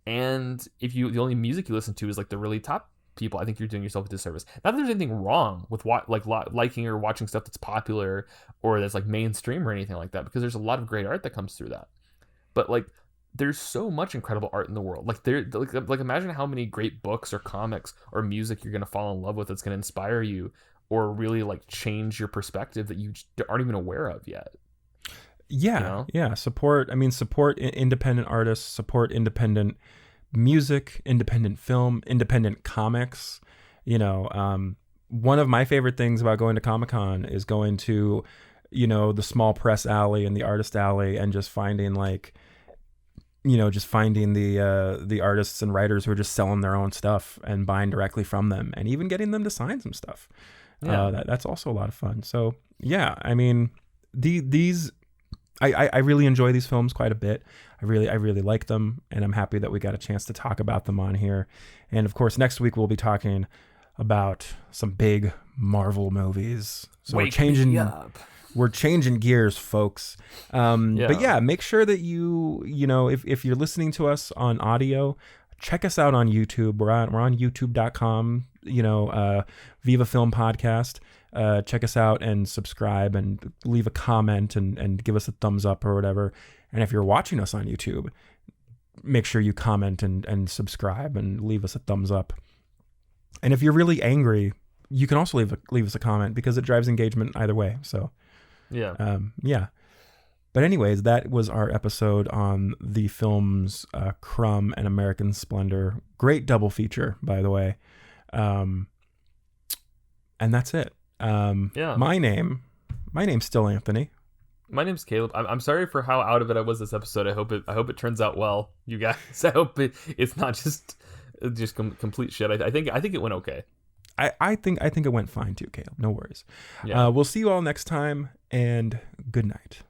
And if the only music you listen to is like the really top people, I think you're doing yourself a disservice. Not that there's anything wrong with liking or watching stuff that's popular or that's like mainstream or anything like that, because there's a lot of great art that comes through that. But like, there's so much incredible art in the world. Like like imagine how many great books or comics or music you're gonna fall in love with that's gonna inspire you or really like change your perspective that you aren't even aware of yet. Yeah, You know? yeah. Support independent artists, support independent music, independent film, independent comics. One of my favorite things about going to Comic-Con is going to, the small press alley and the artist alley and just finding the artists and writers who are just selling their own stuff and buying directly from them and even getting them to sign some stuff. Yeah. That's also a lot of fun. So yeah, I mean, these I really enjoy these films quite a bit. I really like them, and I'm happy that we got a chance to talk about them on here. And of course, next week we'll be talking about some big Marvel movies. So Wake me up. We're changing gears, folks. But yeah, make sure that if you're listening to us on audio, check us out on YouTube. We're on youtube.com, Viva Film Podcast. Check us out and subscribe and leave a comment and give us a thumbs up or whatever. And if you're watching us on YouTube, make sure you comment and subscribe and leave us a thumbs up. And if you're really angry, you can also leave us a comment, because it drives engagement either way. So yeah. But anyways, that was our episode on the films Crumb and American Splendor. Great double feature, by the way. And that's it. My name's still Anthony. My name's Caleb. I'm sorry for how out of it I was this episode. I hope it turns out well, you guys. I hope it's not just complete shit. I think it went okay. I think it went fine too, Caleb. No worries. Yeah. We'll see you all next time, and good night.